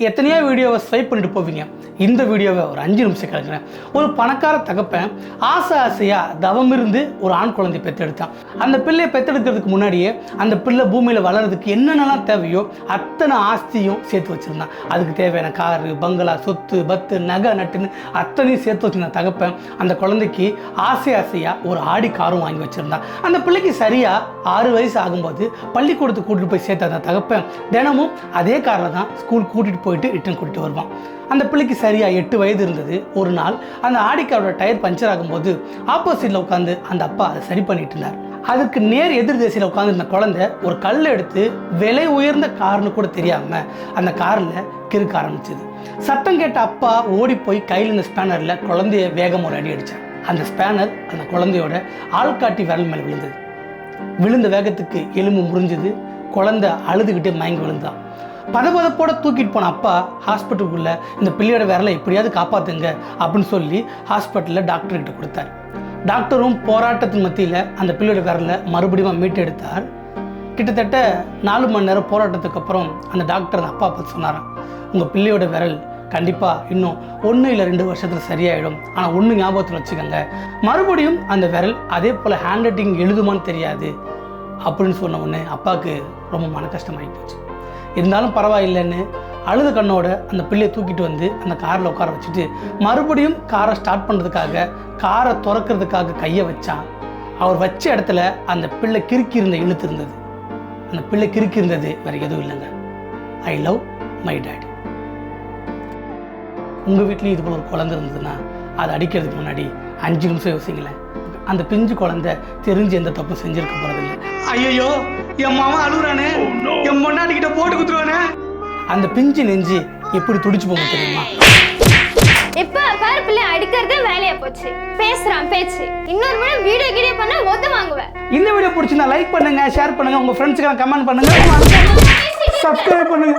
எத்தனையோ வீடியோவை ஸ்வைப் பண்ணிட்டு போவீங்க. இந்த வீடியோவை ஒரு 5 நிமிஷம் கழிக்கிறேன். ஒரு பணக்கார தகப்பன் ஆசையாக தவம் இருந்து ஒரு ஆண் குழந்தை பெற்றெடுத்தான். அந்த பிள்ளையை பெற்றெடுக்கிறதுக்கு முன்னாடியே அந்த பிள்ளை பூமியில் வளர்றதுக்கு என்னென்னலாம் தேவையோ அத்தனை ஆஸ்தியும் சேர்த்து வச்சுருந்தான். அதுக்கு தேவையான காரு, பங்களா, சொத்து, பத்து, நகை, நட்டுன்னு அத்தனையும் சேர்த்து வச்சுருந்த தகப்பன் அந்த குழந்தைக்கு ஆசையாக ஒரு ஆடி காரும் வாங்கி வச்சுருந்தான். அந்த பிள்ளைக்கு சரியாக 6 வயசு ஆகும்போது பள்ளிக்கூடத்துக்கு கூட்டிகிட்டு போய் சேர்த்த அந்த தகப்பன் தினமும் அதே காரில் தான் ஸ்கூல் கூட்டிகிட்டு போயிட்டு ரிட்டர்ன் கூட்டிகிட்டு வருவான். அந்த பிள்ளைக்கு சரியாக 8 வயது இருந்தது. ஒரு நாள் அந்த ஆடிக்காரோட டயர் பஞ்சர் ஆகும்போது ஆப்போசிட்டில் உட்காந்து அந்த அப்பா அதை சரி பண்ணிட்டு இருந்தார். அதுக்கு நேர் எதிர் திசையில் உட்காந்துருந்த குழந்தை ஒரு கல்லை எடுத்து விலை உயர்ந்த கார்னு கூட தெரியாமல் அந்த காரில் கிறுக்க ஆரம்பிச்சது. சத்தம் கேட்ட அப்பா ஓடி போய் கையில் இந்த ஸ்பேனரில் குழந்தைய வேகம் ஒரு அடி அடித்தார். அந்த ஸ்பேனர் அந்த குழந்தையோட ஆள்காட்டி விரல் மேலே விழுந்தது. விழுந்த வேகத்துக்கு எலும்பு முறிஞ்சது. குழந்தை அழுதுகிட்டே மயங்கி விழுந்தான். பதப்பதப்போட தூக்கிட்டு போன அப்பா ஹாஸ்பிட்டலுக்குள்ள இந்த பிள்ளையோட விரலை எப்படியாவது காப்பாற்றுங்க அப்படின்னு சொல்லி ஹாஸ்பிட்டலில் டாக்டர்கிட்ட கொடுத்தார். டாக்டரும் போராட்டத்தின் மத்தியில் அந்த பிள்ளையோட விரலை மறுபடியும் மீட்டெடுத்தார். கிட்டத்தட்ட 4 மணி நேரம் போராட்டத்துக்கு அப்புறம் அந்த டாக்டர் அந்த அப்பா பார்த்து சொன்னாராம், உங்கள் பிள்ளையோட விரல் கண்டிப்பாக இன்னும் 1 இல்லை 2 வருஷத்தில் சரியாயிடும். ஆனால் ஒன்று ஞாபகத்தில் வச்சுக்கோங்க, மறுபடியும் அந்த விரல் அதே போல் ஹேண்ட் ரைட்டிங் எழுதுமான்னு தெரியாது அப்படின்னு சொன்ன உடனே அப்பாவுக்கு ரொம்ப மன கஷ்டமாகி போச்சு. இருந்தாலும் பரவாயில்லைன்னு அழுத கண்ணோட அந்த பிள்ளையை தூக்கிட்டு வந்து அந்த காரில் உட்கார வச்சுட்டு மறுபடியும் காரை ஸ்டார்ட் பண்ணுறதுக்காக காரை திறக்கிறதுக்காக கையை வச்சான். அவர் வச்ச இடத்துல அந்த பிள்ளை கிறுக்கி இருந்த இழுத்து இருந்தது. அந்த பிள்ளை கிறுக்கி இருந்தது வேறு எதுவும் இல்லைங்க, ஐ லவ் மை டேடி. உங்கள் வீட்லேயும் இது போல் ஒரு குழந்தை இருந்ததுன்னா அதை அடிக்கிறதுக்கு முன்னாடி 5 நிமிஷம் யோசிங்களேன். அந்த பிஞ்சு குழந்தை தெரிஞ்சு எந்த தப்பும் செஞ்சிருக்க போறதில்லை. ஐயோ என் மாமா அழுகுறானே, என் பொண்டாட்டிக்கிட்ட போட்டு குத்துருவானே, அந்த பிஞ்சு நெஞ்சு எப்படி துடிச்சு போக தெரியுமா? இப்ப பாரு பிள்ளை அடிக்கிறதே வேலையா போச்சு. பேசுறான் பேச்சு. இன்னொரு முறை வீடியோ பண்ண மொத்த வாங்குவேன். இந்த வீடியோ பிடிச்சிருந்தா லைக் பண்ணுங்க, ஷேர் பண்ணுங்க, உங்க ஃப்ரெண்ட்ஸ்க்கு கமெண்ட் பண்ணுங்க, சப்ஸ்கிரைப் பண்ணுங்க.